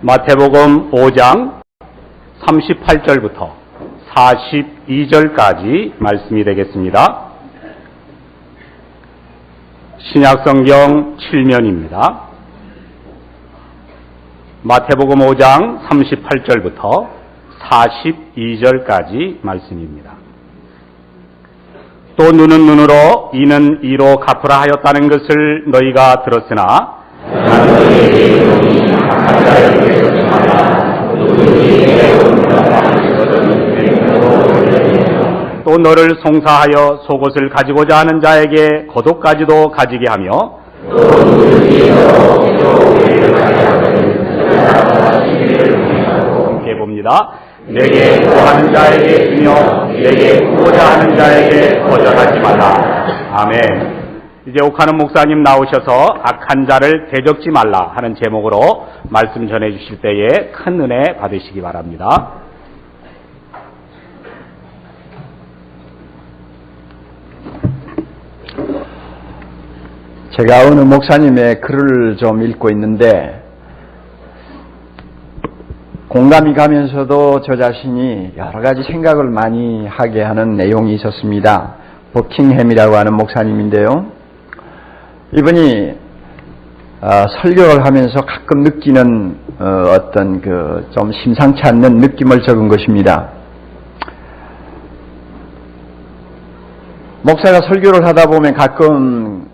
마태복음 5장 38절부터 42절까지 말씀이 되겠습니다. 신약성경 7면입니다. 마태복음 5장 38절부터 42절까지 말씀입니다. 또 눈은 눈으로 이는 이로 갚으라 하였다는 것을 너희가 들었으나 또 너를 송사하여 속옷을 가지고자 하는 자에게 겉옷까지도 가지게 하며 함께 봅니다. 내게 구하는 자에게 주며 내게 구고자 하는 자에게 거절하지 말라. 아멘. 이제 옥하는 목사님 나오셔서 악한 자를 대적지 말라 하는 제목으로 말씀 전해 주실 때에 큰 은혜 받으시기 바랍니다. 제가 어느 목사님의 글을 좀 읽고 있는데 공감이 가면서도 저 자신이 여러 가지 생각을 많이 하게 하는 내용이 있었습니다. 버킹햄이라고 하는 목사님인데요. 이분이 설교를 하면서 가끔 느끼는 어떤 좀 심상치 않는 느낌을 적은 것입니다. 목사가 설교를 하다 보면 가끔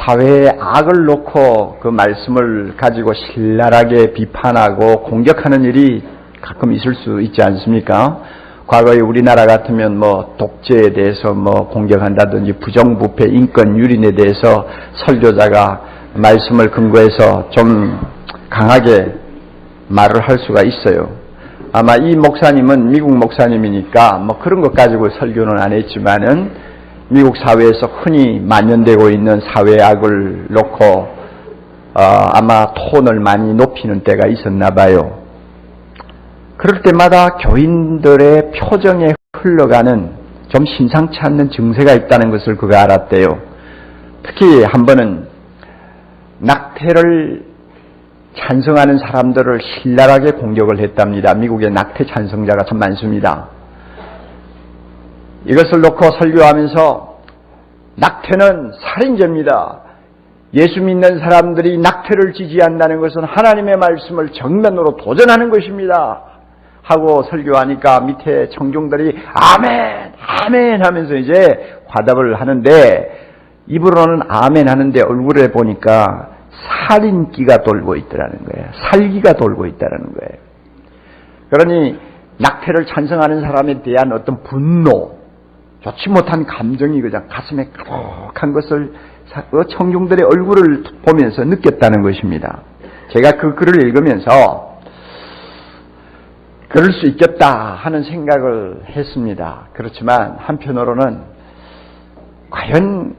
사회의 악을 놓고 그 말씀을 가지고 신랄하게 비판하고 공격하는 일이 가끔 있을 수 있지 않습니까? 과거에 우리나라 같으면 독재에 대해서 공격한다든지 부정부패, 인권 유린에 대해서 설교자가 말씀을 근거해서 좀 강하게 말을 할 수가 있어요. 아마 이 목사님은 미국 목사님이니까 그런 것 가지고 설교는 안 했지만은 미국 사회에서 흔히 만연되고 있는 사회악을 놓고 아마 톤을 많이 높이는 때가 있었나 봐요. 그럴 때마다 교인들의 표정에 흘러가는 좀 심상치 않는 증세가 있다는 것을 그가 알았대요. 특히 한 번은 낙태를 찬성하는 사람들을 신랄하게 공격을 했답니다. 미국에 낙태 찬성자가 참 많습니다. 이것을 놓고 설교하면서 낙태는 살인죄입니다. 예수 믿는 사람들이 낙태를 지지한다는 것은 하나님의 말씀을 정면으로 도전하는 것입니다. 하고 설교하니까 밑에 청중들이 아멘, 아멘 하면서 이제 화답을 하는데 입으로는 아멘 하는데 얼굴에 보니까 살인기가 돌고 있더라는 거예요. 살기가 돌고 있다는 거예요. 그러니 낙태를 찬성하는 사람에 대한 어떤 분노, 좋지 못한 감정이 그냥 가슴에 가득한 것을 청중들의 얼굴을 보면서 느꼈다는 것입니다. 제가 그 글을 읽으면서 그럴 수 있겠다 하는 생각을 했습니다. 그렇지만 한편으로는 과연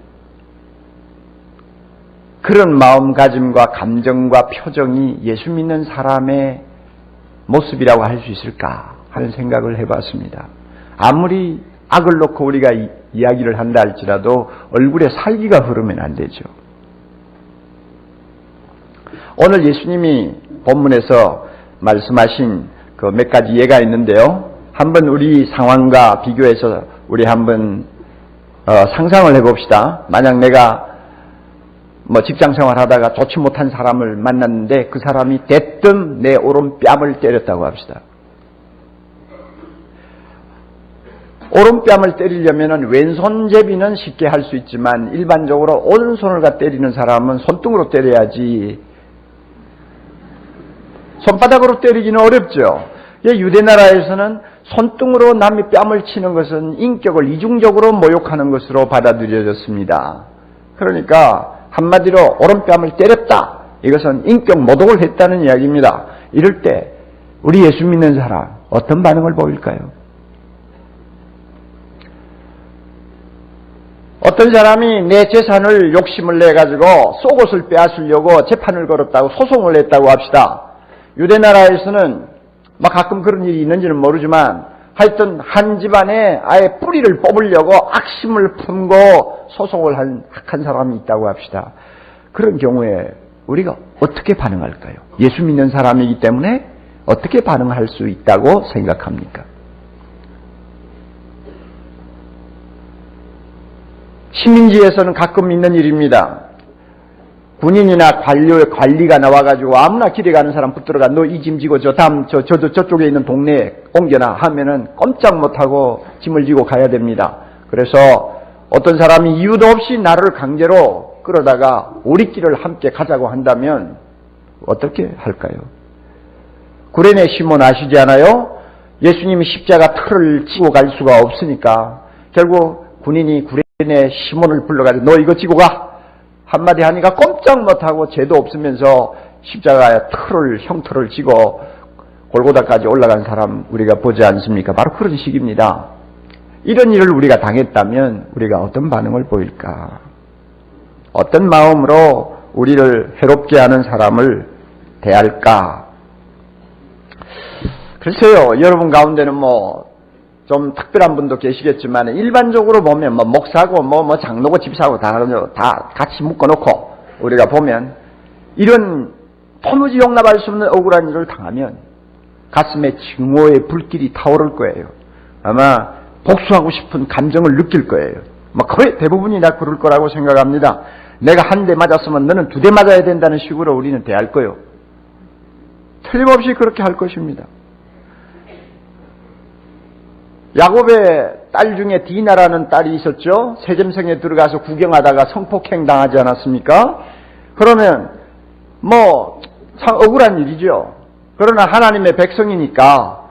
그런 마음가짐과 감정과 표정이 예수 믿는 사람의 모습이라고 할 수 있을까 하는 생각을 해봤습니다. 아무리 악을 놓고 우리가 이야기를 한다 할지라도 얼굴에 살기가 흐르면 안 되죠. 오늘 예수님이 본문에서 말씀하신 그 몇 가지 예가 있는데요. 한번 우리 상황과 비교해서 우리 한번 상상을 해봅시다. 만약 내가 직장 생활하다가 좋지 못한 사람을 만났는데 그 사람이 대뜸 내 오른뺨을 때렸다고 합시다. 오른뺨을 때리려면 왼손잡이는 쉽게 할 수 있지만 일반적으로 오른손을 때리는 사람은 손등으로 때려야지 손바닥으로 때리기는 어렵죠. 유대 나라에서는 손등으로 남의 뺨을 치는 것은 인격을 이중적으로 모욕하는 것으로 받아들여졌습니다. 그러니까 한마디로 오른뺨을 때렸다. 이것은 인격 모독을 했다는 이야기입니다. 이럴 때 우리 예수 믿는 사람 어떤 반응을 보일까요? 어떤 사람이 내 재산을 욕심을 내가지고 속옷을 빼앗으려고 재판을 걸었다고 소송을 냈다고 합시다. 유대 나라에서는 가끔 그런 일이 있는지는 모르지만 하여튼 한 집안에 아예 뿌리를 뽑으려고 악심을 품고 소송을 한 사람이 있다고 합시다. 그런 경우에 우리가 어떻게 반응할까요? 예수 믿는 사람이기 때문에 어떻게 반응할 수 있다고 생각합니까? 식민지에서는 가끔 있는 일입니다. 군인이나 관리가 나와가지고 아무나 길에 가는 사람 붙들어가 너 이 짐 지고 저쪽에 있는 동네에 옮겨놔 하면은 꼼짝 못하고 짐을 지고 가야 됩니다. 그래서 어떤 사람이 이유도 없이 나를 강제로 끌어다가 오리길을 함께 가자고 한다면 어떻게 할까요? 구레네 시몬 아시지 않아요? 예수님이 십자가 틀을 지고 갈 수가 없으니까 결국 군인이 구레네 시몬을 불러가지고 너 이거 지고 가! 한마디 하니까 꼼짝 못하고 죄도 없으면서 십자가의 형틀을 지고 골고다까지 올라간 사람 우리가 보지 않습니까? 바로 그런 식입니다. 이런 일을 우리가 당했다면 우리가 어떤 반응을 보일까? 어떤 마음으로 우리를 해롭게 하는 사람을 대할까? 글쎄요, 여러분 가운데는 좀 특별한 분도 계시겠지만 일반적으로 보면 목사고 장로고 집사고 다 같이 묶어놓고 우리가 보면 이런 도무지 용납할 수 없는 억울한 일을 당하면 가슴에 증오의 불길이 타오를 거예요. 아마 복수하고 싶은 감정을 느낄 거예요. 거의 대부분이 다 그럴 거라고 생각합니다. 내가 한 대 맞았으면 너는 2대 맞아야 된다는 식으로 우리는 대할 거예요. 틀림없이 그렇게 할 것입니다. 야곱의 딸 중에 디나라는 딸이 있었죠. 세겜성에 들어가서 구경하다가 성폭행 당하지 않았습니까? 그러면 참 억울한 일이죠. 그러나 하나님의 백성이니까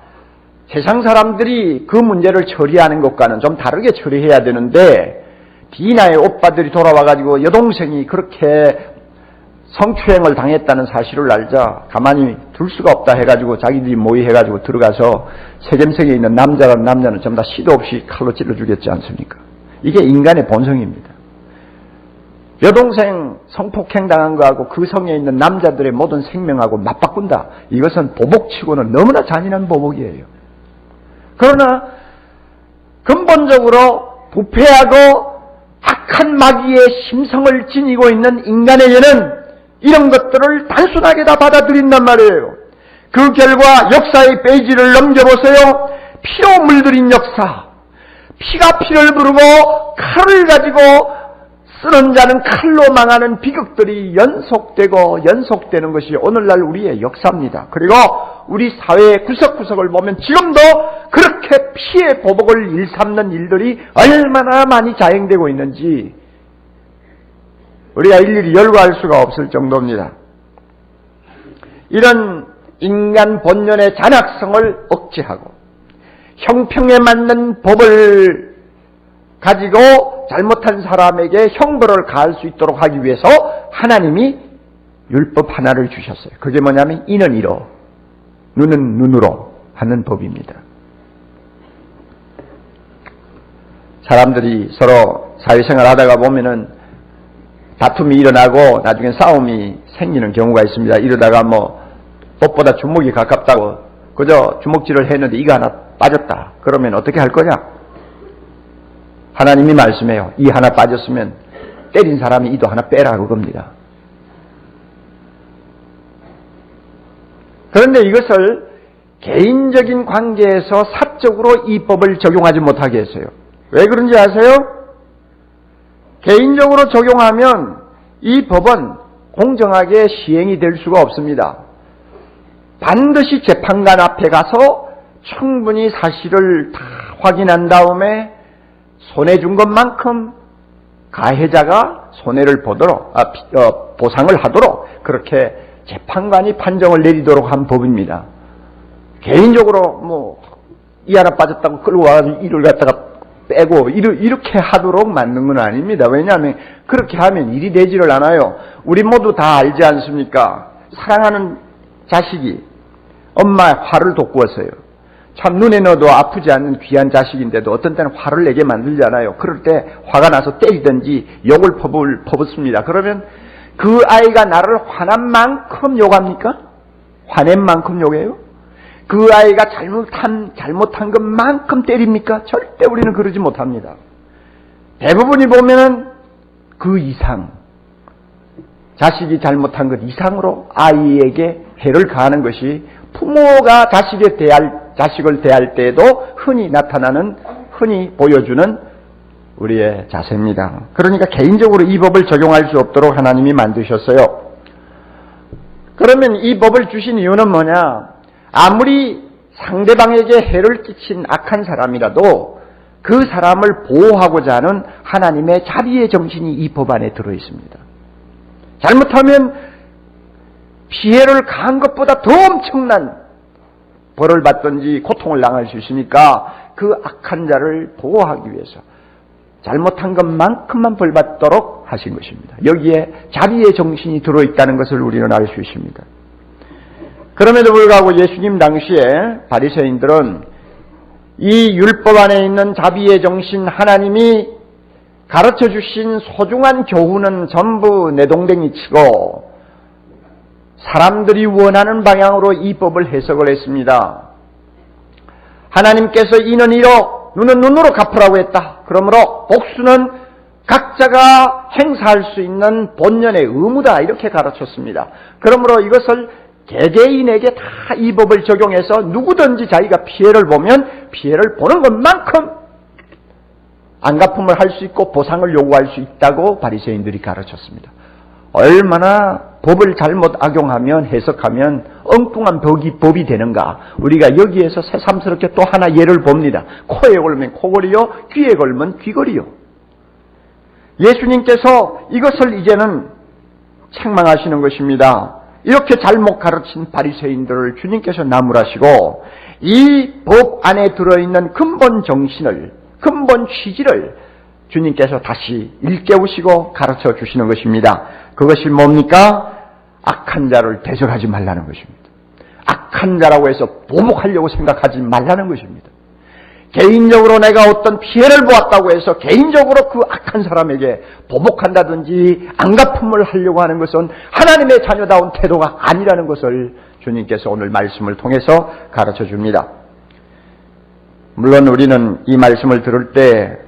세상 사람들이 그 문제를 처리하는 것과는 좀 다르게 처리해야 되는데 디나의 오빠들이 돌아와가지고 여동생이 그렇게 성추행을 당했다는 사실을 알자 가만히 둘 수가 없다 해가지고 자기들이 모의해가지고 들어가서 세겜성에 있는 남자는 전부 다 시도 없이 칼로 찔러 죽였지 않습니까? 이게 인간의 본성입니다. 여동생 성폭행 당한 거하고 그 성에 있는 남자들의 모든 생명하고 맞바꾼다. 이것은 보복치고는 너무나 잔인한 보복이에요. 그러나 근본적으로 부패하고 악한 마귀의 심성을 지니고 있는 인간의 죄는 이런 것들을 단순하게 다 받아들인단 말이에요. 그 결과 역사의 페이지를 넘겨보세요. 피로 물들인 역사. 피가 피를 부르고 칼을 가지고 쓰는 자는 칼로 망하는 비극들이 연속되는 것이 오늘날 우리의 역사입니다. 그리고 우리 사회의 구석구석을 보면 지금도 그렇게 피의 보복을 일삼는 일들이 얼마나 많이 자행되고 있는지 우리가 일일이 열거할 수가 없을 정도입니다. 이런 인간 본연의 잔악성을 억제하고 형평에 맞는 법을 가지고 잘못한 사람에게 형벌을 가할 수 있도록 하기 위해서 하나님이 율법 하나를 주셨어요. 그게 뭐냐면 이는 이로 눈은 눈으로 하는 법입니다. 사람들이 서로 사회생활 하다가 보면은 다툼이 일어나고 나중에 싸움이 생기는 경우가 있습니다. 이러다가 법보다 주먹이 가깝다고 그저 주먹질을 했는데 이가 하나 빠졌다. 그러면 어떻게 할 거냐? 하나님이 말씀해요. 이 하나 빠졌으면 때린 사람이 이도 하나 빼라 그겁니다. 그런데 이것을 개인적인 관계에서 사적으로 이 법을 적용하지 못하게 했어요. 왜 그런지 아세요? 개인적으로 적용하면 이 법은 공정하게 시행이 될 수가 없습니다. 반드시 재판관 앞에 가서 충분히 사실을 다 확인한 다음에 손해준 것만큼 가해자가 손해를 보도록 보상을 하도록 그렇게 재판관이 판정을 내리도록 한 법입니다. 개인적으로 이 하나 빠졌다고 끌고 와가지고 이를 갖다가 빼고 이렇게 하도록 만든 건 아닙니다. 왜냐하면 그렇게 하면 일이 되지를 않아요. 우리 모두 다 알지 않습니까? 사랑하는 자식이 엄마의 화를 돋구었어요. 참 눈에 넣어도 아프지 않는 귀한 자식인데도 어떤 때는 화를 내게 만들잖아요. 그럴 때 화가 나서 때리든지 욕을 퍼붓습니다. 그러면 그 아이가 나를 화난 만큼 욕합니까? 화낸 만큼 욕해요? 그 아이가 잘못한 것만큼 때립니까? 절대 우리는 그러지 못합니다. 대부분이 보면은 그 이상 자식이 잘못한 것 이상으로 아이에게 해를 가하는 것이 부모가 자식을 대할 때에도 흔히 보여주는 우리의 자세입니다. 그러니까 개인적으로 이 법을 적용할 수 없도록 하나님이 만드셨어요. 그러면 이 법을 주신 이유는 뭐냐? 아무리 상대방에게 해를 끼친 악한 사람이라도 그 사람을 보호하고자 하는 하나님의 자비의 정신이 이 법 안에 들어있습니다. 잘못하면 피해를 가한 것보다 더 엄청난 벌을 받든지 고통을 당할 수 있으니까 그 악한 자를 보호하기 위해서 잘못한 것만큼만 벌받도록 하신 것입니다. 여기에 자비의 정신이 들어있다는 것을 우리는 알 수 있습니다. 그럼에도 불구하고 예수님 당시에 바리새인들은 이 율법 안에 있는 자비의 정신, 하나님이 가르쳐 주신 소중한 교훈은 전부 내동댕이 치고 사람들이 원하는 방향으로 이 법을 해석을 했습니다. 하나님께서 이는 이로 눈은 눈으로 갚으라고 했다. 그러므로 복수는 각자가 행사할 수 있는 본연의 의무다. 이렇게 가르쳤습니다. 그러므로 이것을 개개인에게 다 이 법을 적용해서 누구든지 자기가 피해를 보면 피해를 보는 것만큼 안갚음을 할 수 있고 보상을 요구할 수 있다고 바리새인들이 가르쳤습니다. 얼마나 법을 잘못 악용하면 해석하면 엉뚱한 법이 되는가. 우리가 여기에서 새삼스럽게 또 하나 예를 봅니다. 코에 걸면 코걸이요, 귀에 걸면 귀걸이요. 예수님께서 이것을 이제는 책망하시는 것입니다. 이렇게 잘못 가르친 바리새인들을 주님께서 나무라시고 이 법 안에 들어있는 근본 정신을, 근본 취지를 주님께서 다시 일깨우시고 가르쳐 주시는 것입니다. 그것이 뭡니까? 악한 자를 대적하지 말라는 것입니다. 악한 자라고 해서 보복하려고 생각하지 말라는 것입니다. 개인적으로 내가 어떤 피해를 보았다고 해서 개인적으로 그 악한 사람에게 보복한다든지 안갚음을 하려고 하는 것은 하나님의 자녀다운 태도가 아니라는 것을 주님께서 오늘 말씀을 통해서 가르쳐 줍니다. 물론 우리는 이 말씀을 들을 때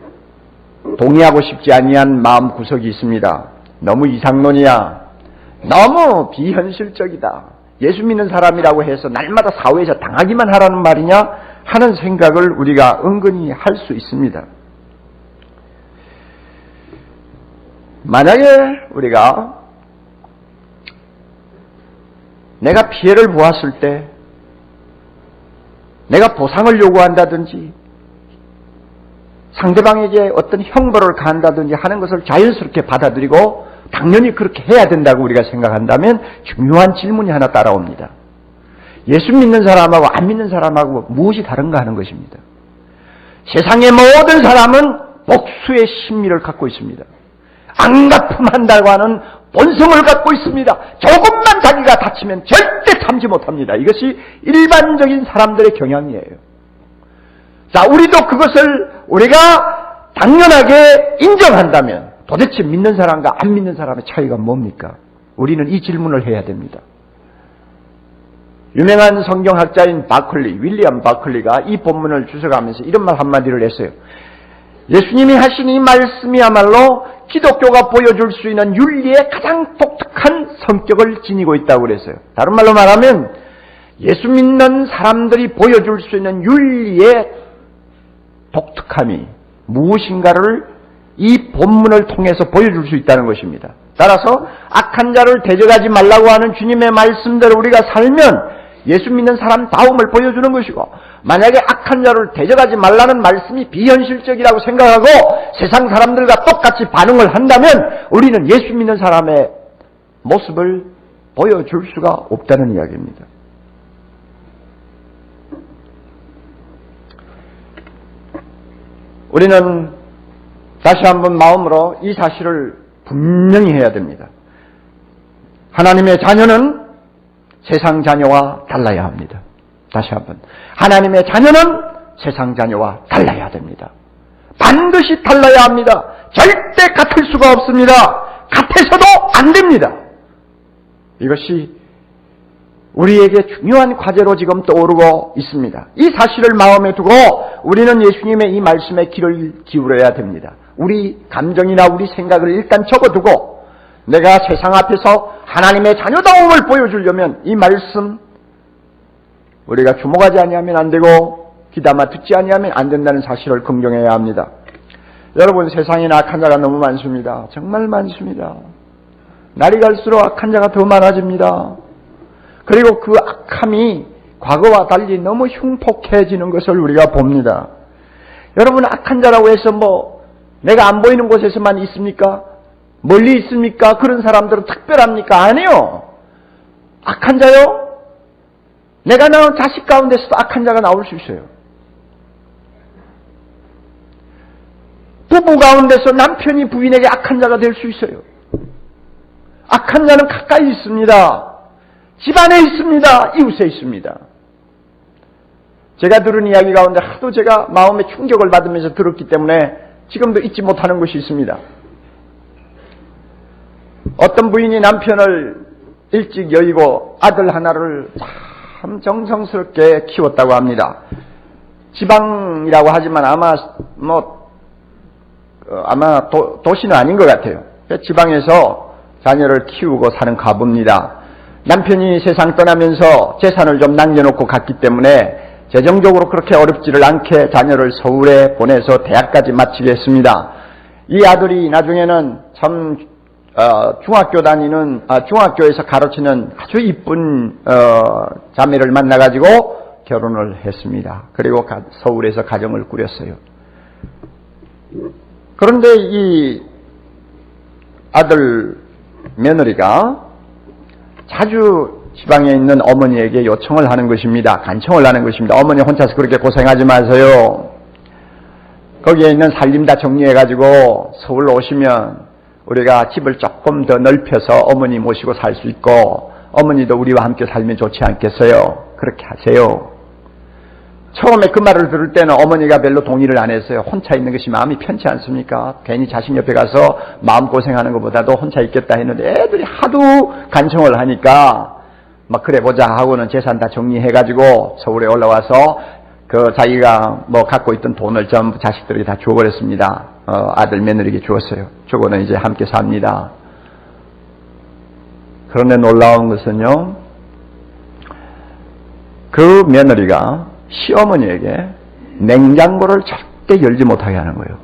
동의하고 싶지 아니한 마음 구석이 있습니다. 너무 이상론이야. 너무 비현실적이다. 예수 믿는 사람이라고 해서 날마다 사회에서 당하기만 하라는 말이냐 하는 생각을 우리가 은근히 할 수 있습니다. 만약에 우리가 내가 피해를 보았을 때 내가 보상을 요구한다든지 상대방에게 어떤 형벌을 가한다든지 하는 것을 자연스럽게 받아들이고 당연히 그렇게 해야 된다고 우리가 생각한다면 중요한 질문이 하나 따라옵니다. 예수 믿는 사람하고 안 믿는 사람하고 무엇이 다른가 하는 것입니다. 세상의 모든 사람은 복수의 심리를 갖고 있습니다. 안갚음한다고 하는 본성을 갖고 있습니다. 조금만 자기가 다치면 절대 참지 못합니다. 이것이 일반적인 사람들의 경향이에요. 자, 우리도 그것을 우리가 당연하게 인정한다면 도대체 믿는 사람과 안 믿는 사람의 차이가 뭡니까? 우리는 이 질문을 해야 됩니다. 유명한 성경학자인 윌리엄 바클리가 이 본문을 주석하면서 이런 말 한마디를 했어요. 예수님이 하신 이 말씀이야말로 기독교가 보여줄 수 있는 윤리의 가장 독특한 성격을 지니고 있다고 그랬어요. 다른 말로 말하면 예수 믿는 사람들이 보여줄 수 있는 윤리의 독특함이 무엇인가를 이 본문을 통해서 보여줄 수 있다는 것입니다. 따라서 악한 자를 대적하지 말라고 하는 주님의 말씀대로 우리가 살면 예수 믿는 사람 다움을 보여주는 것이고, 만약에 악한 자를 대적하지 말라는 말씀이 비현실적이라고 생각하고 세상 사람들과 똑같이 반응을 한다면 우리는 예수 믿는 사람의 모습을 보여줄 수가 없다는 이야기입니다. 우리는 다시 한번 마음으로 이 사실을 분명히 해야 됩니다. 하나님의 자녀는 세상 자녀와 달라야 합니다. 다시 한번. 하나님의 자녀는 세상 자녀와 달라야 됩니다. 반드시 달라야 합니다. 절대 같을 수가 없습니다. 같아서도 안 됩니다. 이것이 우리에게 중요한 과제로 지금 떠오르고 있습니다. 이 사실을 마음에 두고 우리는 예수님의 이 말씀에 귀를 기울여야 됩니다. 우리 감정이나 우리 생각을 일단 적어두고 내가 세상 앞에서 하나님의 자녀다움을 보여주려면 이 말씀 우리가 주목하지 아니하면 안 되고 귀담아 듣지 아니하면 안 된다는 사실을 긍정해야 합니다. 여러분, 세상에 악한 자가 너무 많습니다. 정말 많습니다. 날이 갈수록 악한 자가 더 많아집니다. 그리고 그 악함이 과거와 달리 너무 흉폭해지는 것을 우리가 봅니다. 여러분, 악한 자라고 해서 내가 안 보이는 곳에서만 있습니까? 멀리 있습니까? 그런 사람들은 특별합니까? 아니요. 악한 자요? 내가 낳은 자식 가운데서도 악한 자가 나올 수 있어요. 부부 가운데서 남편이 부인에게 악한 자가 될 수 있어요. 악한 자는 가까이 있습니다. 집안에 있습니다. 이웃에 있습니다. 제가 들은 이야기 가운데 하도 제가 마음의 충격을 받으면서 들었기 때문에 지금도 잊지 못하는 것이 있습니다. 어떤 부인이 남편을 일찍 여의고 아들 하나를 참 정성스럽게 키웠다고 합니다. 지방이라고 하지만 아마 도시는 아닌 것 같아요. 지방에서 자녀를 키우고 사는 가부입니다. 남편이 세상 떠나면서 재산을 좀 남겨놓고 갔기 때문에 재정적으로 그렇게 어렵지를 않게 자녀를 서울에 보내서 대학까지 마치게 했습니다. 이 아들이 나중에는 참 중학교에서 가르치는 아주 이쁜 자매를 만나가지고 결혼을 했습니다. 그리고 서울에서 가정을 꾸렸어요. 그런데 이 아들 며느리가 자주 지방에 있는 어머니에게 요청을 하는 것입니다. 간청을 하는 것입니다. 어머니 혼자서 그렇게 고생하지 마세요. 거기에 있는 살림 다 정리해가지고 서울로 오시면 우리가 집을 조금 더 넓혀서 어머니 모시고 살 수 있고 어머니도 우리와 함께 살면 좋지 않겠어요? 그렇게 하세요. 처음에 그 말을 들을 때는 어머니가 별로 동의를 안 했어요. 혼자 있는 것이 마음이 편치 않습니까? 괜히 자식 옆에 가서 마음고생하는 것보다도 혼자 있겠다 했는데 애들이 하도 간청을 하니까 막 그래 보자 하고는 재산 다 정리해가지고 서울에 올라와서 자기가 갖고 있던 돈을 전부 자식들에게 다 주어버렸습니다. 아들 며느리에게 주었어요. 주고는 이제 함께 삽니다. 그런데 놀라운 것은요, 그 며느리가 시어머니에게 냉장고를 절대 열지 못하게 하는 거예요.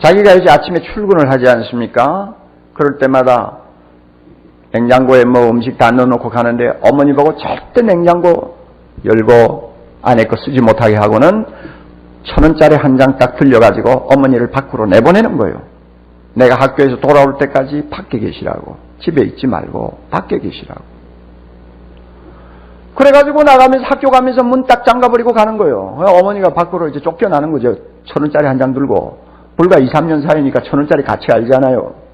자기가 이제 아침에 출근을 하지 않습니까? 그럴 때마다 냉장고에 음식 다 넣어놓고 가는데 어머니 보고 절대 냉장고 열고 안에 거 쓰지 못하게 하고는 1,000원짜리 한 장 딱 들려가지고 어머니를 밖으로 내보내는 거예요. 내가 학교에서 돌아올 때까지 밖에 계시라고. 집에 있지 말고 밖에 계시라고. 그래가지고 나가면서 학교 가면서 문 딱 잠가버리고 가는 거예요. 어머니가 밖으로 이제 쫓겨나는 거죠. 1,000원짜리 한 장 들고. 불과 2, 3년 사이니까 1,000원짜리 가치 알잖아요.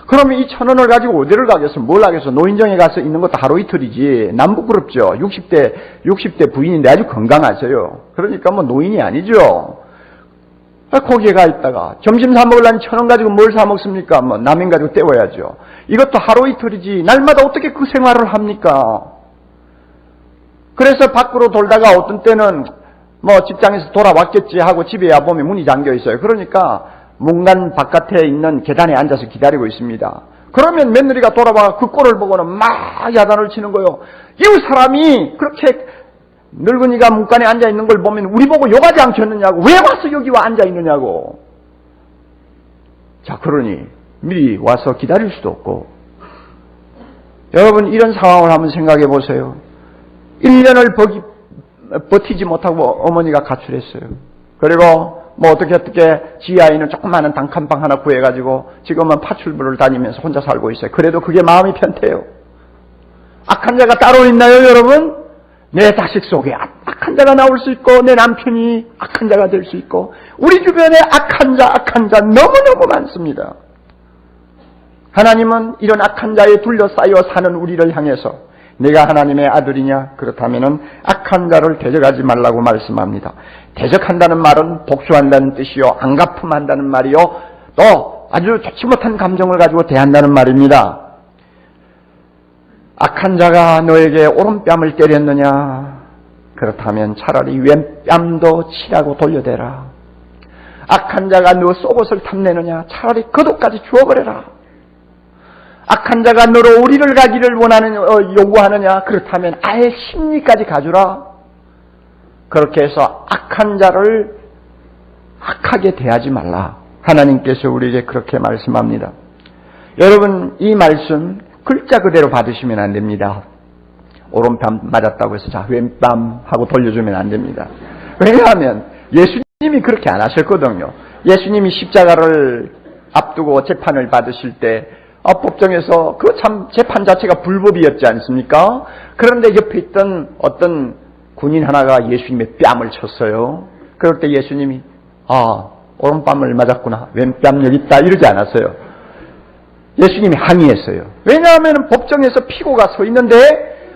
그러면 이 1,000원을 가지고 어디를 가겠어? 뭘 하겠어? 노인정에 가서 있는 것도 하루 이틀이지. 남 부끄럽죠. 60대 부인인데 아주 건강하세요. 그러니까 노인이 아니죠. 거기에 가 있다가 점심 사 먹으려니 1,000원 가지고 뭘 사 먹습니까? 라면 가지고 때워야죠. 이것도 하루 이틀이지. 날마다 어떻게 그 생활을 합니까? 그래서 밖으로 돌다가 어떤 때는 직장에서 돌아왔겠지 하고 집에 와보면 문이 잠겨 있어요. 그러니까 문간 바깥에 있는 계단에 앉아서 기다리고 있습니다. 그러면 며느리가 돌아와 그 꼴을 보고는 막 야단을 치는 거예요. 이 사람이 그렇게 늙은이가 문간에 앉아 있는 걸 보면 우리 보고 욕하지 않겠느냐고. 왜 와서 여기 와 앉아 있느냐고. 자, 그러니 미리 와서 기다릴 수도 없고. 여러분, 이런 상황을 한번 생각해 보세요. 1년을 버티지 못하고 어머니가 가출했어요. 그리고 어떻게 지하에는 조그마한 단칸방 하나 구해가지고 지금은 파출부를 다니면서 혼자 살고 있어요. 그래도 그게 마음이 편해요. 악한 자가 따로 있나요, 여러분? 내 자식 속에 악한 자가 나올 수 있고 내 남편이 악한 자가 될 수 있고 우리 주변에 악한 자 너무너무 많습니다. 하나님은 이런 악한 자에 둘러싸여 사는 우리를 향해서 내가 하나님의 아들이냐? 그렇다면은 악한 자를 대적하지 말라고 말씀합니다. 대적한다는 말은 복수한다는 뜻이요, 안갚음한다는 말이요, 또 아주 좋지 못한 감정을 가지고 대한다는 말입니다. 악한 자가 너에게 오른뺨을 때렸느냐? 그렇다면 차라리 왼뺨도 치라고 돌려대라. 악한 자가 너 속옷을 탐내느냐? 차라리 겉옷까지 주워버려라. 악한 자가 너로 우리를 가기를 요구하느냐? 그렇다면 아예 심리까지 가주라. 그렇게 해서 악한 자를 악하게 대하지 말라. 하나님께서 우리에게 그렇게 말씀합니다. 여러분, 이 말씀 글자 그대로 받으시면 안 됩니다. 오른뺨 맞았다고 해서 자 왼뺨 하고 돌려주면 안 됩니다. 왜냐하면 예수님이 그렇게 안 하셨거든요. 예수님이 십자가를 앞두고 재판을 받으실 때 법정에서 그 참 재판 자체가 불법이었지 않습니까? 그런데 옆에 있던 어떤 군인 하나가 예수님의 뺨을 쳤어요. 그럴 때 예수님이 오른뺨을 맞았구나, 왼뺨 여기 있다 이러지 않았어요. 예수님이 항의했어요. 왜냐하면 법정에서 피고가 서 있는데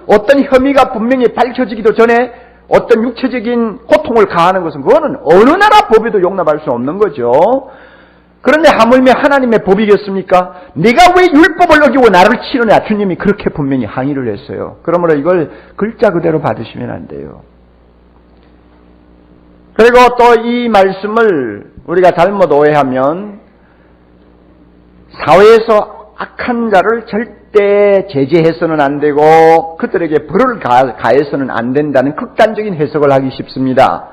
어떤 혐의가 분명히 밝혀지기도 전에 어떤 육체적인 고통을 가하는 것은 그거는 어느 나라 법에도 용납할 수 없는 거죠. 그런데 하물며 하나님의 법이겠습니까? 네가 왜 율법을 어기고 나를 치느냐? 주님이 그렇게 분명히 항의를 했어요. 그러므로 이걸 글자 그대로 받으시면 안 돼요. 그리고 또 이 말씀을 우리가 잘못 오해하면 사회에서 악한 자를 절대 제재해서는 안 되고 그들에게 벌을 가해서는 안 된다는 극단적인 해석을 하기 쉽습니다.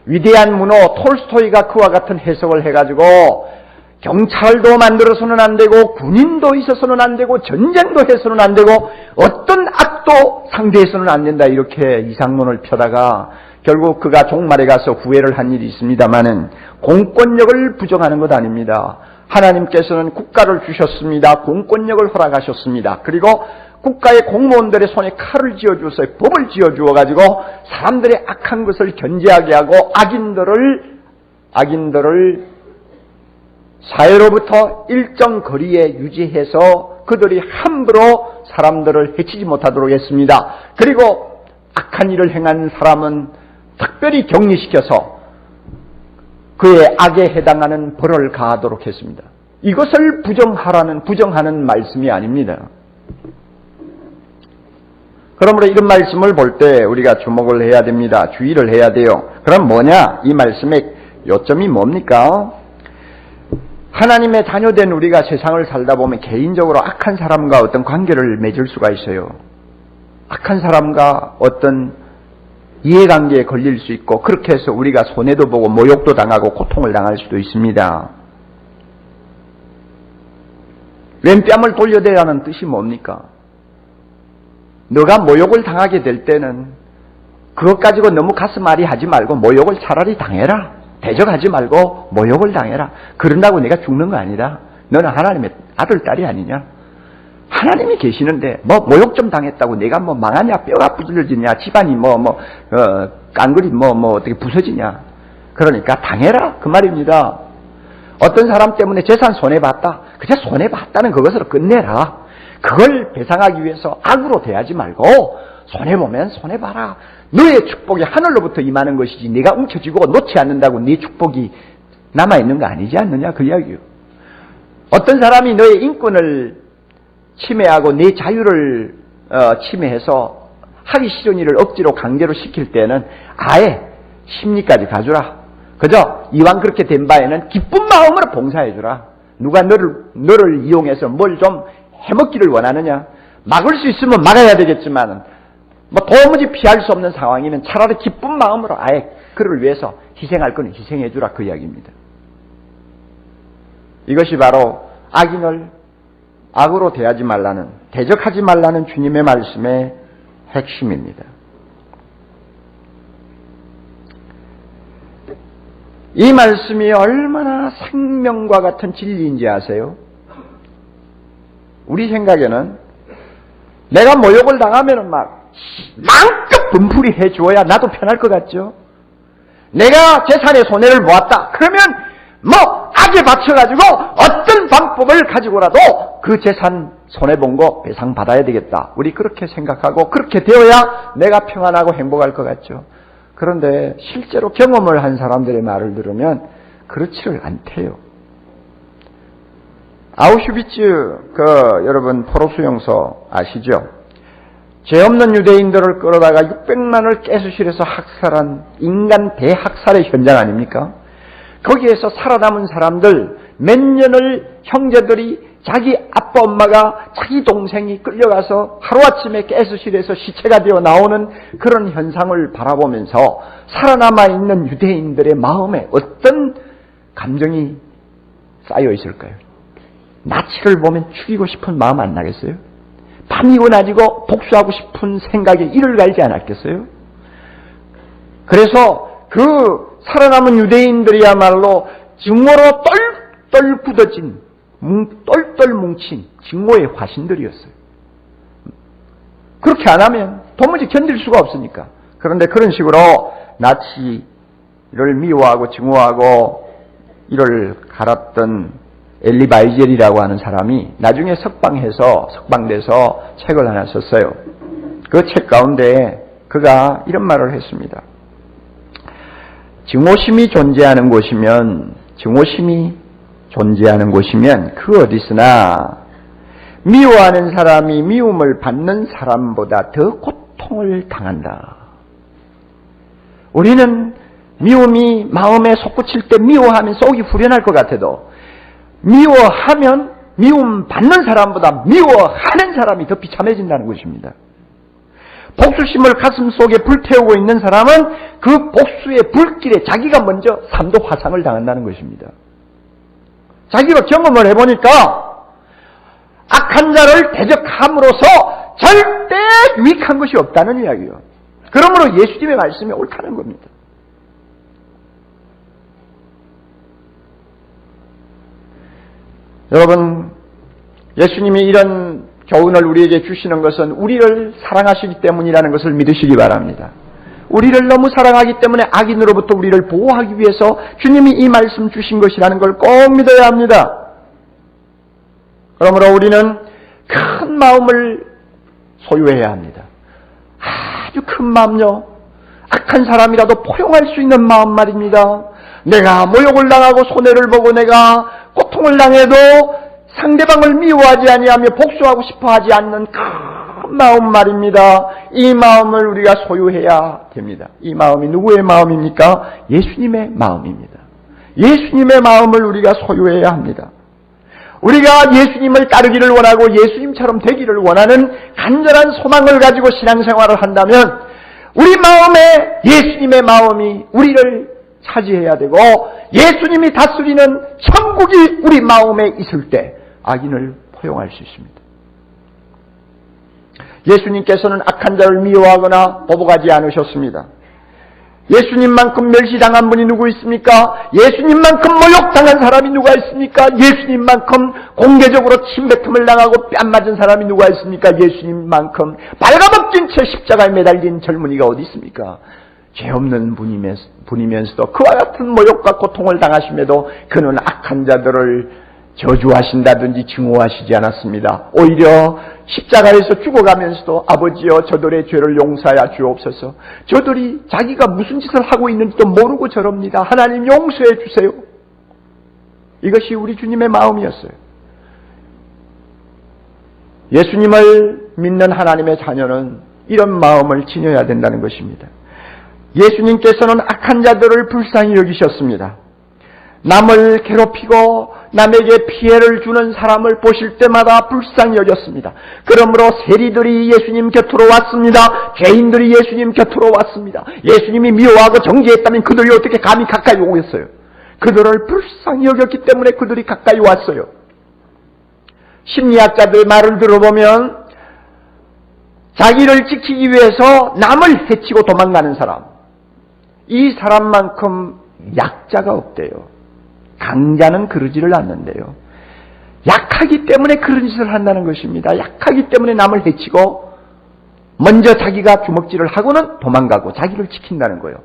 위대한 문호 톨스토이가 그와 같은 해석을 해가지고 경찰도 만들어서는 안 되고 군인도 있어서는 안 되고 전쟁도 해서는 안 되고 어떤 악도 상대해서는 안 된다 이렇게 이상론을 펴다가 결국 그가 종말에 가서 후회를 한 일이 있습니다마는 공권력을 부정하는 것 아닙니다. 하나님께서는 국가를 주셨습니다. 공권력을 허락하셨습니다. 그리고 국가의 공무원들의 손에 칼을 쥐어주어서 법을 쥐어주어가지고 사람들의 악한 것을 견제하게 하고 악인들을 사회로부터 일정 거리에 유지해서 그들이 함부로 사람들을 해치지 못하도록 했습니다. 그리고 악한 일을 행한 사람은 특별히 격리시켜서 그의 악에 해당하는 벌을 가하도록 했습니다. 이것을 부정하는 말씀이 아닙니다. 그러므로 이런 말씀을 볼 때 우리가 주목을 해야 됩니다. 주의를 해야 돼요. 그럼 뭐냐? 이 말씀의 요점이 뭡니까? 하나님의 자녀된 우리가 세상을 살다 보면 개인적으로 악한 사람과 어떤 관계를 맺을 수가 있어요. 악한 사람과 어떤 이해관계에 걸릴 수 있고 그렇게 해서 우리가 손해도 보고 모욕도 당하고 고통을 당할 수도 있습니다. 왼뺨을 돌려대라는 뜻이 뭡니까? 너가 모욕을 당하게 될 때는 그것 가지고 너무 가슴앓이 하지 말고 모욕을 차라리 당해라. 대적하지 말고 모욕을 당해라. 그런다고 내가 죽는 거 아니다. 너는 하나님의 아들, 딸이 아니냐? 하나님이 계시는데 모욕 좀 당했다고 내가 망하냐? 뼈가 부러지냐? 집안이 깡그리 어떻게 부서지냐? 그러니까 당해라 그 말입니다. 어떤 사람 때문에 재산 손해봤다. 그냥 손해봤다는 그것으로 끝내라. 그걸 배상하기 위해서 악으로 대하지 말고 손해보면 손해봐라. 너의 축복이 하늘로부터 임하는 것이지 네가 움켜쥐고 놓지 않는다고 네 축복이 남아있는 거 아니지 않느냐 그 이야기요. 어떤 사람이 너의 인권을 침해하고 네 자유를 침해해서 하기 싫은 일을 억지로 강제로 시킬 때는 아예 심리까지 가주라. 그저 이왕 그렇게 된 바에는 기쁜 마음으로 봉사해주라. 누가 너를 이용해서 뭘 좀 해먹기를 원하느냐? 막을 수 있으면 막아야 되겠지만 도무지 피할 수 없는 상황이면 차라리 기쁜 마음으로 아예 그를 위해서 희생할 거는 희생해주라 그 이야기입니다. 이것이 바로 악인을 악으로 대하지 말라는, 대적하지 말라는 주님의 말씀의 핵심입니다. 이 말씀이 얼마나 생명과 같은 진리인지 아세요? 우리 생각에는 내가 모욕을 당하면 마음껏 분풀이 해주어야 나도 편할 것 같죠? 내가 재산의 손해를 보았다. 그러면 악에 받쳐가지고 어떤 방법을 가지고라도 그 재산 손해본 거 배상받아야 되겠다. 우리 그렇게 생각하고 그렇게 되어야 내가 평안하고 행복할 것 같죠? 그런데 실제로 경험을 한 사람들의 말을 들으면 그렇지를 않대요. 아우슈비츠 여러분 포로수용소 아시죠? 죄 없는 유대인들을 끌어다가 600만을 가스실에서 학살한 인간 대학살의 현장 아닙니까? 거기에서 살아남은 사람들 몇 년을 형제들이 자기 아빠 엄마가 자기 동생이 끌려가서 하루아침에 가스실에서 시체가 되어 나오는 그런 현상을 바라보면서 살아남아 있는 유대인들의 마음에 어떤 감정이 쌓여 있을까요? 나치를 보면 죽이고 싶은 마음 안 나겠어요? 밤이고 낮이고 복수하고 싶은 생각에 이를 갈지 않았겠어요? 그래서 그 살아남은 유대인들이야말로 증오로 똘똘 굳어진 똘똘 뭉친 증오의 화신들이었어요. 그렇게 안 하면 도무지 견딜 수가 없으니까. 그런데 그런 식으로 나치를 미워하고 증오하고 이를 갈았던 엘리 바이젤이라고 하는 사람이 나중에 석방돼서 책을 하나 썼어요. 그 책 가운데 그가 이런 말을 했습니다. 증오심이 존재하는 곳이면 그 어디서나 미워하는 사람이 미움을 받는 사람보다 더 고통을 당한다. 우리는 미움이 마음에 솟구칠 때 미워하면 속이 후련할 것 같아도 미워하면 미움 받는 사람보다 미워하는 사람이 더 비참해진다는 것입니다. 복수심을 가슴 속에 불태우고 있는 사람은 그 복수의 불길에 자기가 먼저 3도 화상을 당한다는 것입니다. 자기가 경험을 해보니까 악한 자를 대적함으로써 절대 유익한 것이 없다는 이야기예요. 그러므로 예수님의 말씀이 옳다는 겁니다. 여러분, 예수님이 이런 교훈을 우리에게 주시는 것은 우리를 사랑하시기 때문이라는 것을 믿으시기 바랍니다. 우리를 너무 사랑하기 때문에 악인으로부터 우리를 보호하기 위해서 주님이 이 말씀 주신 것이라는 걸 꼭 믿어야 합니다. 그러므로 우리는 큰 마음을 소유해야 합니다. 아주 큰 마음요. 악한 사람이라도 포용할 수 있는 마음 말입니다. 내가 모욕을 당하고 손해를 보고 내가 고통을 당해도 상대방을 미워하지 아니하며 복수하고 싶어 하지 않는 큰 마음 말입니다. 이 마음을 우리가 소유해야 됩니다. 이 마음이 누구의 마음입니까? 예수님의 마음입니다. 예수님의 마음을 우리가 소유해야 합니다. 우리가 예수님을 따르기를 원하고 예수님처럼 되기를 원하는 간절한 소망을 가지고 신앙생활을 한다면 우리 마음에 예수님의 마음이 우리를 차지해야 되고 예수님이 다스리는 천국이 우리 마음에 있을 때 악인을 포용할 수 있습니다. 예수님께서는 악한 자를 미워하거나 보복하지 않으셨습니다. 예수님만큼 멸시당한 분이 누구 있습니까? 예수님만큼 모욕당한 사람이 누가 있습니까? 예수님만큼 공개적으로 침뱉음을 당하고 뺨 맞은 사람이 누가 있습니까? 예수님만큼 발가벗긴 채 십자가에 매달린 젊은이가 어디 있습니까? 죄 없는 분이면서도 그와 같은 모욕과 고통을 당하심에도 그는 악한 자들을 저주하신다든지 증오하시지 않았습니다. 오히려 십자가에서 죽어가면서도 아버지여 저들의 죄를 용서하여 주옵소서. 저들이 자기가 무슨 짓을 하고 있는지도 모르고 저럽니다. 하나님 용서해 주세요. 이것이 우리 주님의 마음이었어요. 예수님을 믿는 하나님의 자녀는 이런 마음을 지녀야 된다는 것입니다. 예수님께서는 악한 자들을 불쌍히 여기셨습니다. 남을 괴롭히고 남에게 피해를 주는 사람을 보실 때마다 불쌍히 여겼습니다. 그러므로 세리들이 예수님 곁으로 왔습니다. 죄인들이 예수님 곁으로 왔습니다. 예수님이 미워하고 정죄했다면 그들이 어떻게 감히 가까이 오겠어요? 그들을 불쌍히 여겼기 때문에 그들이 가까이 왔어요. 심리학자들의 말을 들어보면 자기를 지키기 위해서 남을 해치고 도망가는 사람, 이 사람만큼 약자가 없대요. 강자는 그러지를 않는데요. 약하기 때문에 그런 짓을 한다는 것입니다. 약하기 때문에 남을 해치고 먼저 자기가 주먹질을 하고는 도망가고 자기를 지킨다는 거예요.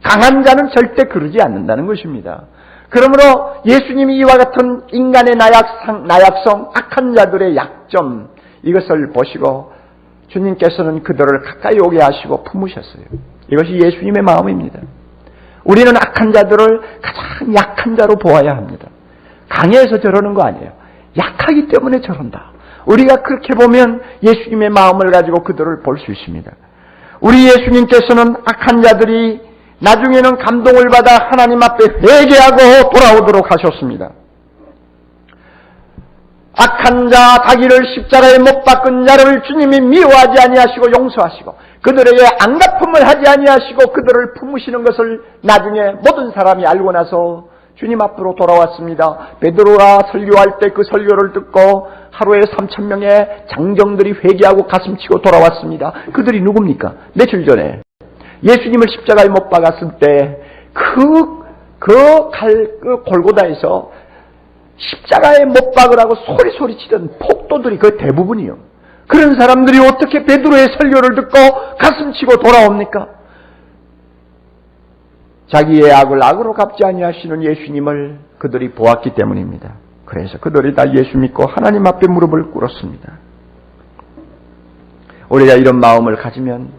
강한 자는 절대 그러지 않는다는 것입니다. 그러므로 예수님이 이와 같은 인간의 나약성, 악한 자들의 약점, 이것을 보시고 주님께서는 그들을 가까이 오게 하시고 품으셨어요. 이것이 예수님의 마음입니다. 우리는 악한 자들을 가장 약한 자로 보아야 합니다. 강해서 저러는 거 아니에요. 약하기 때문에 저런다. 우리가 그렇게 보면 예수님의 마음을 가지고 그들을 볼 수 있습니다. 우리 예수님께서는 악한 자들이 나중에는 감동을 받아 하나님 앞에 회개하고 돌아오도록 하셨습니다. 악한 자, 자기를 십자가에 못 박은 자를 주님이 미워하지 아니하시고 용서하시고 그들에게 안갚음을 하지 아니하시고 그들을 품으시는 것을 나중에 모든 사람이 알고 나서 주님 앞으로 돌아왔습니다. 베드로가 설교할 때 그 설교를 듣고 하루에 3,000명의 장정들이 회개하고 가슴치고 돌아왔습니다. 그들이 누굽니까? 며칠 전에 예수님을 십자가에 못 박았을 때 그 골고다에서 십자가에 못 박으라고 소리 치던 폭도들이 그 대부분이요. 그런 사람들이 어떻게 베드로의 설교를 듣고 가슴치고 돌아옵니까? 자기의 악을 악으로 갚지 아니하시는 예수님을 그들이 보았기 때문입니다. 그래서 그들이 다 예수 믿고 하나님 앞에 무릎을 꿇었습니다. 우리가 이런 마음을 가지면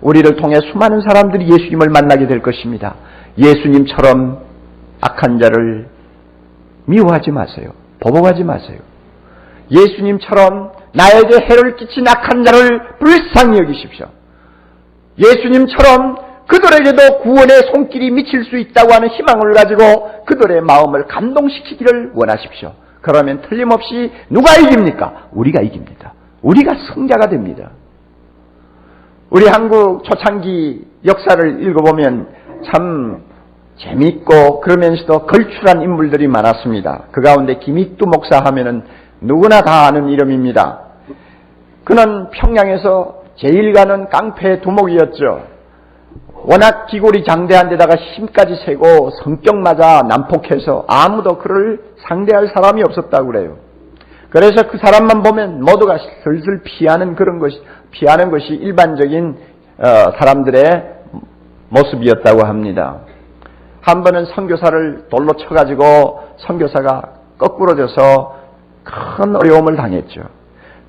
우리를 통해 수많은 사람들이 예수님을 만나게 될 것입니다. 예수님처럼 악한 자를 미워하지 마세요. 보복하지 마세요. 예수님처럼 나에게 해를 끼친 악한 자를 불쌍히 여기십시오. 예수님처럼 그들에게도 구원의 손길이 미칠 수 있다고 하는 희망을 가지고 그들의 마음을 감동시키기를 원하십시오. 그러면 틀림없이 누가 이깁니까? 우리가 이깁니다. 우리가 승자가 됩니다. 우리 한국 초창기 역사를 읽어보면 참 재미있고 그러면서도 걸출한 인물들이 많았습니다. 그 가운데 김익두 목사 하면은 누구나 다 아는 이름입니다. 그는 평양에서 제일 가는 깡패 두목이었죠. 워낙 기골이 장대한 데다가 힘까지 세고 성격마저 난폭해서 아무도 그를 상대할 사람이 없었다고 그래요. 그래서 그 사람만 보면 모두가 슬슬 피하는 것이 일반적인 사람들의 모습이었다고 합니다. 한 번은 선교사를 돌로 쳐가지고 선교사가 거꾸러져서 큰 어려움을 당했죠.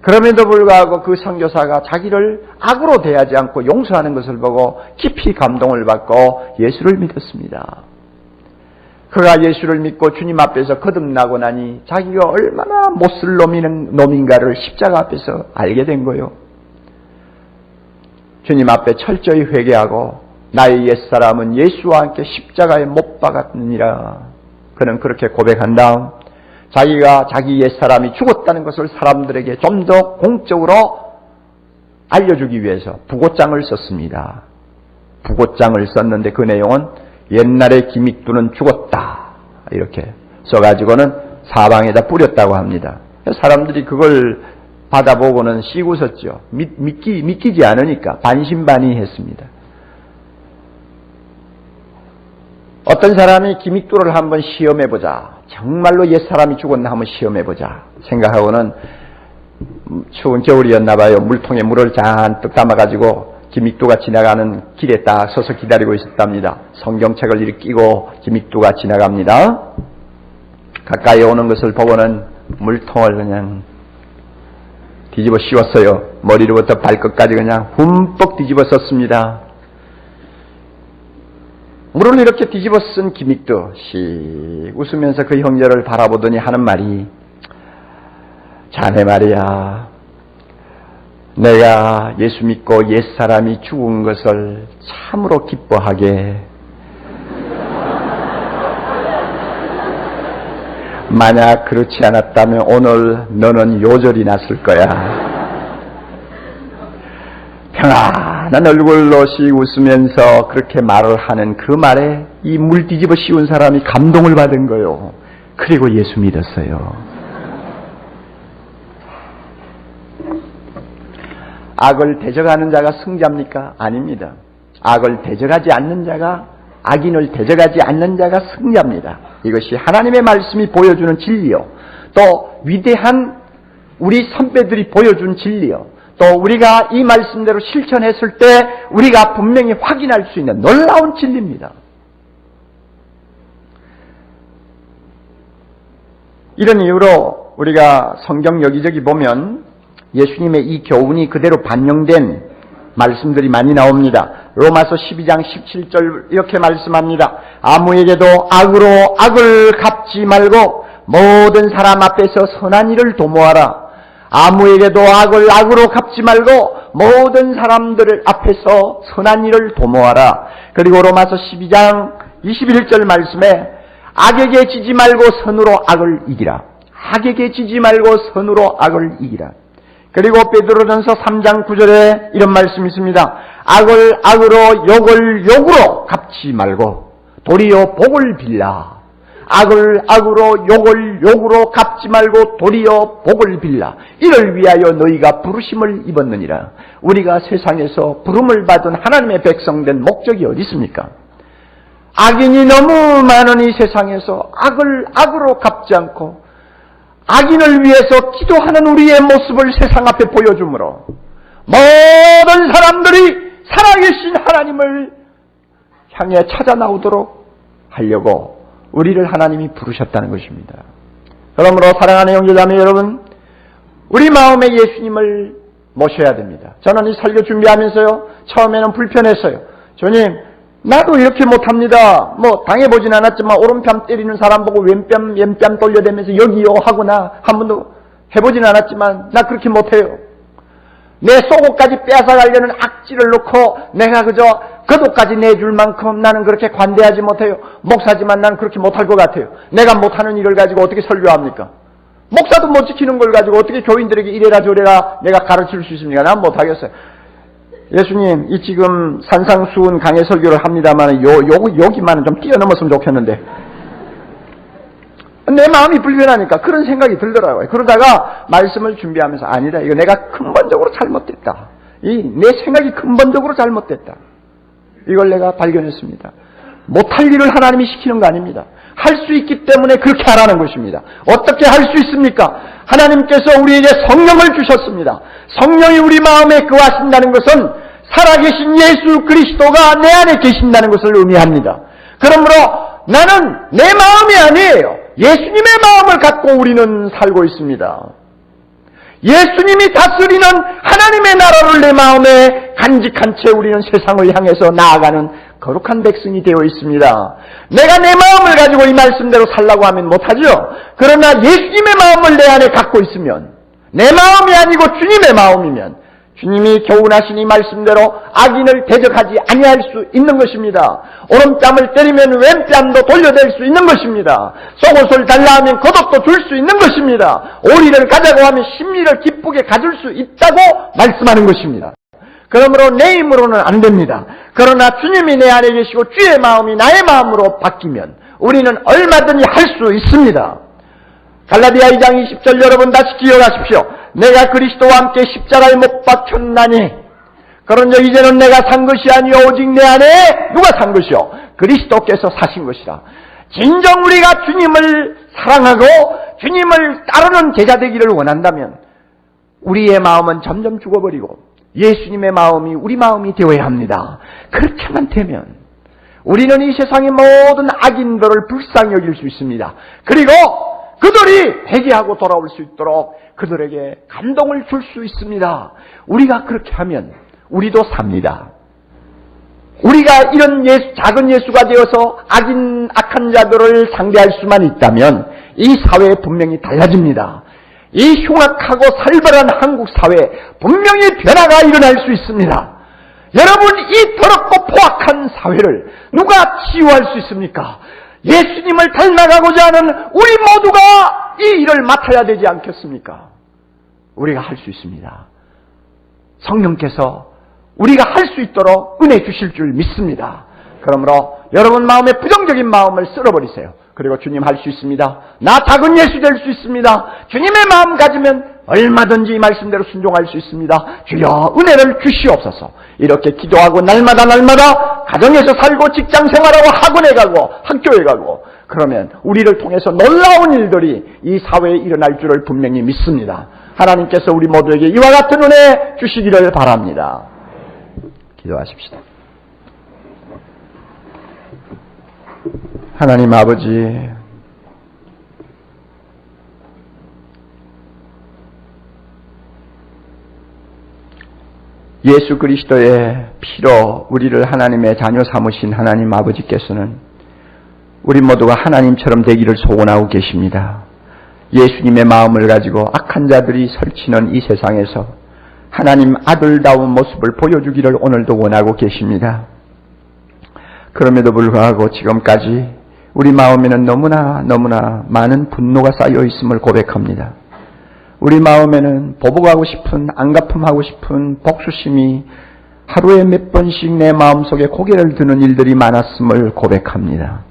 그럼에도 불구하고 그 선교사가 자기를 악으로 대하지 않고 용서하는 것을 보고 깊이 감동을 받고 예수를 믿었습니다. 그가 예수를 믿고 주님 앞에서 거듭나고 나니 자기가 얼마나 못쓸 놈인가를 십자가 앞에서 알게 된 거예요. 주님 앞에 철저히 회개하고 나의 옛사람은 예수와 함께 십자가에 못 박았느니라. 그는 그렇게 고백한 다음 자기가 자기 옛사람이 죽었다는 것을 사람들에게 좀 더 공적으로 알려주기 위해서 부고장을 썼습니다. 부고장을 썼는데 그 내용은 옛날에 김익두는 죽었다 이렇게 써가지고는 사방에다 뿌렸다고 합니다. 사람들이 그걸 받아보고는 씩 웃었죠. 믿기지 않으니까 반신반의했습니다. 어떤 사람이 김익두를 한번 시험해보자. 정말로 옛사람이 죽었나 한번 시험해보자 생각하고는 추운 겨울이었나 봐요. 물통에 물을 잔뜩 담아가지고 김익두가 지나가는 길에 딱 서서 기다리고 있었답니다. 성경책을 이렇게 끼고 김익두가 지나갑니다. 가까이 오는 것을 보고는 물통을 그냥 뒤집어 씌웠어요. 머리로부터 발끝까지 그냥 흠뻑 뒤집어 썼습니다. 물을 이렇게 뒤집어 쓴 김익두 씩 웃으면서 그 형제를 바라보더니 하는 말이 자네 말이야 내가 예수 믿고 옛사람이 죽은 것을 참으로 기뻐하게 만약 그렇지 않았다면 오늘 너는 요절이 났을 거야. 평안한 얼굴로 씩 웃으면서 그렇게 말을 하는 그 말에 이 물 뒤집어 씌운 사람이 감동을 받은 거요. 그리고 예수 믿었어요. 악을 대적하는 자가 승자입니까? 아닙니다. 악을 대적하지 않는 자가 악인을 대적하지 않는 자가 승자입니다. 이것이 하나님의 말씀이 보여주는 진리요. 또 위대한 우리 선배들이 보여준 진리요. 또 우리가 이 말씀대로 실천했을 때 우리가 분명히 확인할 수 있는 놀라운 진리입니다. 이런 이유로 우리가 성경 여기저기 보면 예수님의 이 교훈이 그대로 반영된 말씀들이 많이 나옵니다. 로마서 12장 17절 이렇게 말씀합니다. 아무에게도 악으로 악을 갚지 말고 모든 사람 앞에서 선한 일을 도모하라. 아무에게도 악을 악으로 갚지 말고 모든 사람들 앞에서 선한 일을 도모하라. 그리고 로마서 12장 21절 말씀에 악에게 지지 말고 선으로 악을 이기라. 악에게 지지 말고 선으로 악을 이기라. 그리고 베드로전서 3장 9절에 이런 말씀이 있습니다. 악을 악으로 욕을 욕으로 갚지 말고 도리어 복을 빌라. 악을 악으로 욕을 욕으로 갚지 말고 도리어 복을 빌라. 이를 위하여 너희가 부르심을 입었느니라. 우리가 세상에서 부름을 받은 하나님의 백성된 목적이 어디 있습니까? 악인이 너무 많은 이 세상에서 악을 악으로 갚지 않고 악인을 위해서 기도하는 우리의 모습을 세상 앞에 보여주므로 모든 사람들이 살아계신 하나님을 향해 찾아 나오도록 하려고 우리를 하나님이 부르셨다는 것입니다. 그러므로 사랑하는 형제자매 여러분, 우리 마음에 예수님을 모셔야 됩니다. 저는 이 설교 준비하면서요, 처음에는 불편했어요. 주님, 나도 이렇게 못합니다. 당해보진 않았지만 오른뺨 때리는 사람 보고 왼뺨 돌려대면서 여기요 하거나 한 번도 해보진 않았지만 나 그렇게 못해요. 내 속옷까지 빼앗아가려는 악질을 놓고 내가 그저 겉옷까지 내줄 만큼 나는 그렇게 관대하지 못해요. 목사지만 나는 그렇게 못할 것 같아요. 내가 못하는 일을 가지고 어떻게 설교합니까? 목사도 못 지키는 걸 가지고 어떻게 교인들에게 이래라 저래라 내가 가르칠 수 있습니까? 난 못하겠어요. 예수님, 이 지금 산상수훈 강해 설교를 합니다만 여기만은 좀 뛰어넘었으면 좋겠는데 내 마음이 불편하니까 그런 생각이 들더라고요. 그러다가 말씀을 준비하면서 아니다, 이거 내가 근본적으로 잘못됐다. 내 생각이 근본적으로 잘못됐다. 이걸 내가 발견했습니다. 못할 일을 하나님이 시키는 거 아닙니다. 할 수 있기 때문에 그렇게 하라는 것입니다. 어떻게 할 수 있습니까? 하나님께서 우리에게 성령을 주셨습니다. 성령이 우리 마음에 거하신다는 것은 살아계신 예수 그리스도가 내 안에 계신다는 것을 의미합니다. 그러므로 나는 내 마음이 아니에요. 예수님의 마음을 갖고 우리는 살고 있습니다. 예수님이 다스리는 하나님의 나라를 내 마음에 간직한 채 우리는 세상을 향해서 나아가는 거룩한 백성이 되어 있습니다. 내가 내 마음을 가지고 이 말씀대로 살라고 하면 못하죠. 그러나 예수님의 마음을 내 안에 갖고 있으면, 내 마음이 아니고 주님의 마음이면 주님이 교훈하신 이 말씀대로 악인을 대적하지 아니할 수 있는 것입니다. 오른뺨을 때리면 왼뺨도 돌려댈 수 있는 것입니다. 속옷을 달라 하면 겉옷도 줄 수 있는 것입니다. 오리를 가자고 하면 심리를 기쁘게 가질 수 있다고 말씀하는 것입니다. 그러므로 내 힘으로는 안 됩니다. 그러나 주님이 내 안에 계시고 주의 마음이 나의 마음으로 바뀌면 우리는 얼마든지 할 수 있습니다. 갈라디아 2장 20절 여러분 다시 기억하십시오. 내가 그리스도와 함께 십자가에 못 박혔나니 그런즉 이제는 내가 산 것이 아니요 오직 내 안에 누가 산 것이요? 그리스도께서 사신 것이라. 진정 우리가 주님을 사랑하고 주님을 따르는 제자 되기를 원한다면 우리의 마음은 점점 죽어버리고 예수님의 마음이 우리 마음이 되어야 합니다. 그렇게만 되면 우리는 이 세상의 모든 악인들을 불쌍히 여길 수 있습니다. 그리고 그들이 회개하고 돌아올 수 있도록 그들에게 감동을 줄 수 있습니다. 우리가 그렇게 하면 우리도 삽니다. 우리가 이런 작은 예수가 되어서 악한 자들을 상대할 수만 있다면 이 사회 분명히 달라집니다. 이 흉악하고 살벌한 한국 사회에 분명히 변화가 일어날 수 있습니다. 여러분, 이 더럽고 포악한 사회를 누가 치유할 수 있습니까? 예수님을 닮아가고자 하는 우리 모두가 이 일을 맡아야 되지 않겠습니까? 우리가 할 수 있습니다. 성령께서 우리가 할 수 있도록 은혜 주실 줄 믿습니다. 그러므로 여러분 마음에 부정적인 마음을 쓸어버리세요. 그리고 주님 할 수 있습니다. 나 작은 예수 될 수 있습니다. 주님의 마음 가지면 얼마든지 이 말씀대로 순종할 수 있습니다. 주여 은혜를 주시옵소서. 이렇게 기도하고 날마다 가정에서 살고 직장 생활하고 학원에 가고 학교에 가고 그러면 우리를 통해서 놀라운 일들이 이 사회에 일어날 줄을 분명히 믿습니다. 하나님께서 우리 모두에게 이와 같은 은혜 주시기를 바랍니다. 기도하십시다. 하나님 아버지, 예수 그리스도의 피로 우리를 하나님의 자녀 삼으신 하나님 아버지께서는 우리 모두가 하나님처럼 되기를 소원하고 계십니다. 예수님의 마음을 가지고 악한 자들이 설치는 이 세상에서 하나님 아들다운 모습을 보여주기를 오늘도 원하고 계십니다. 그럼에도 불구하고 지금까지 우리 마음에는 너무나 많은 분노가 쌓여 있음을 고백합니다. 우리 마음에는 보복하고 싶은, 안갚음하고 싶은 복수심이 하루에 몇 번씩 내 마음속에 고개를 드는 일들이 많았음을 고백합니다.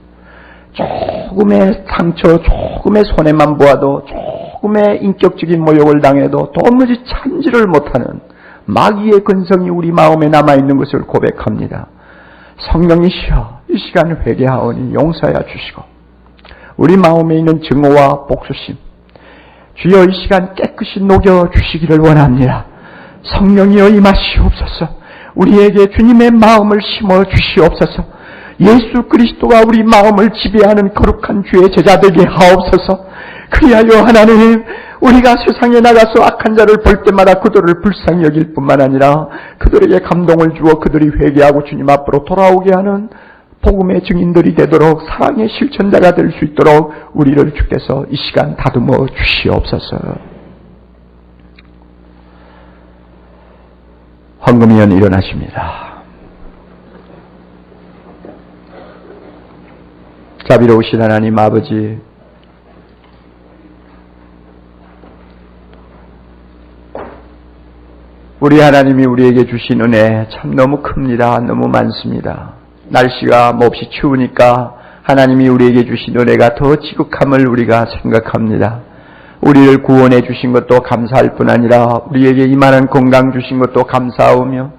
조금의 상처, 조금의 손해만 보아도, 조금의 인격적인 모욕을 당해도 도무지 참지를 못하는 마귀의 근성이 우리 마음에 남아있는 것을 고백합니다. 성령이시여, 이 시간 회개하오니 용서하여 주시고, 우리 마음에 있는 증오와 복수심, 주여 이 시간 깨끗이 녹여주시기를 원합니다. 성령이여 임하시옵소서. 우리에게 주님의 마음을 심어주시옵소서. 예수 그리스도가 우리 마음을 지배하는 거룩한 주의 제자 되게 하옵소서. 그리하여 하나님, 우리가 세상에 나가서 악한 자를 볼 때마다 그들을 불쌍히 여길 뿐만 아니라 그들에게 감동을 주어 그들이 회개하고 주님 앞으로 돌아오게 하는 복음의 증인들이 되도록, 사랑의 실천자가 될 수 있도록 우리를 주께서 이 시간 다듬어 주시옵소서. 헌금위원 일어나십니다. 자비로우신 하나님 아버지, 우리 하나님이 우리에게 주신 은혜 참 너무 큽니다. 너무 많습니다. 날씨가 몹시 추우니까 하나님이 우리에게 주신 은혜가 더 지극함을 우리가 생각합니다. 우리를 구원해 주신 것도 감사할 뿐 아니라 우리에게 이만한 건강 주신 것도 감사하오며,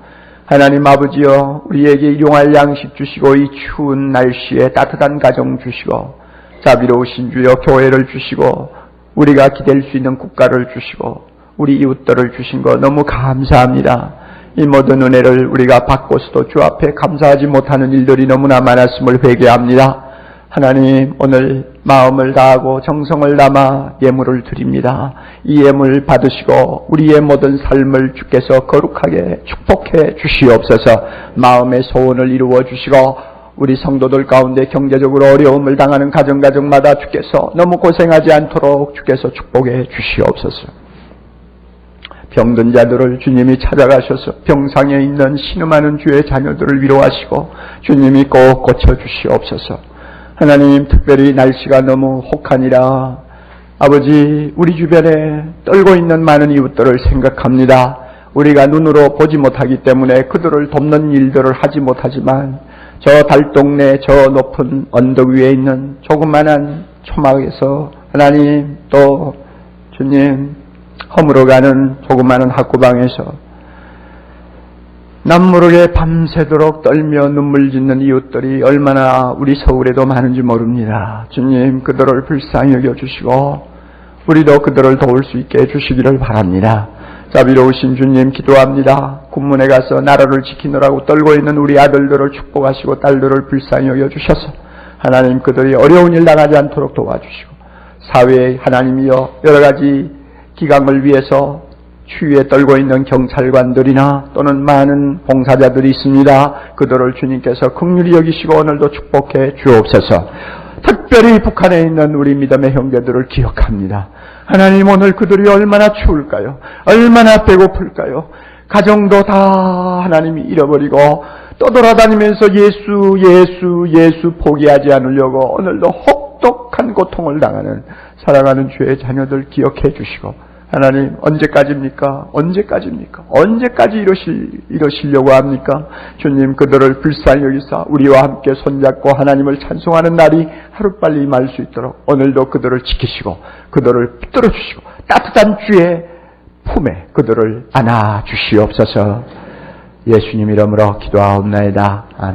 하나님 아버지여, 우리에게 일용할 양식 주시고 이 추운 날씨에 따뜻한 가정 주시고, 자비로우신 주여 교회를 주시고, 우리가 기댈 수 있는 국가를 주시고, 우리 이웃들을 주신 거 너무 감사합니다. 이 모든 은혜를 우리가 받고서도 주 앞에 감사하지 못하는 일들이 너무나 많았음을 회개합니다. 하나님, 오늘 마음을 다하고 정성을 담아 예물을 드립니다. 이 예물 받으시고 우리의 모든 삶을 주께서 거룩하게 축복해 주시옵소서. 마음의 소원을 이루어 주시고, 우리 성도들 가운데 경제적으로 어려움을 당하는 가정마다 주께서 너무 고생하지 않도록 주께서 축복해 주시옵소서. 병든 자들을 주님이 찾아가셔서 병상에 있는 신음하는 주의 자녀들을 위로하시고 주님이 꼭 고쳐주시옵소서. 하나님, 특별히 날씨가 너무 혹하니라 아버지, 우리 주변에 떨고 있는 많은 이웃들을 생각합니다. 우리가 눈으로 보지 못하기 때문에 그들을 돕는 일들을 하지 못하지만 저 달동네 저 높은 언덕 위에 있는 조그만한 초막에서 하나님, 또 주님 허물어가는 조그마한 학구방에서 남모르게 밤새도록 떨며 눈물 짓는 이웃들이 얼마나 우리 서울에도 많은지 모릅니다. 주님, 그들을 불쌍히 여겨주시고 우리도 그들을 도울 수 있게 해주시기를 바랍니다. 자비로우신 주님, 기도합니다. 군문에 가서 나라를 지키느라고 떨고 있는 우리 아들들을 축복하시고 딸들을 불쌍히 여겨주셔서 하나님, 그들이 어려운 일 당하지 않도록 도와주시고, 사회에 하나님이여 여러 가지 기강을 위해서 추위에 떨고 있는 경찰관들이나 또는 많은 봉사자들이 있습니다. 그들을 주님께서 긍휼히 여기시고 오늘도 축복해 주옵소서. 특별히 북한에 있는 우리 믿음의 형제들을 기억합니다. 하나님, 오늘 그들이 얼마나 추울까요? 얼마나 배고플까요? 가정도 다 하나님이 잃어버리고 떠돌아다니면서 예수 포기하지 않으려고 오늘도 혹독한 고통을 당하는 사랑하는 주의 자녀들 기억해 주시고, 하나님, 언제까지입니까? 언제까지 이러시려고 합니까? 주님, 그들을 불쌍히 여기사 우리와 함께 손잡고 하나님을 찬송하는 날이 하루빨리 임할 수 있도록 오늘도 그들을 지키시고 그들을 붙들어 주시고 따뜻한 주의 품에 그들을 안아 주시옵소서. 예수님 이름으로 기도하옵나이다. 아멘.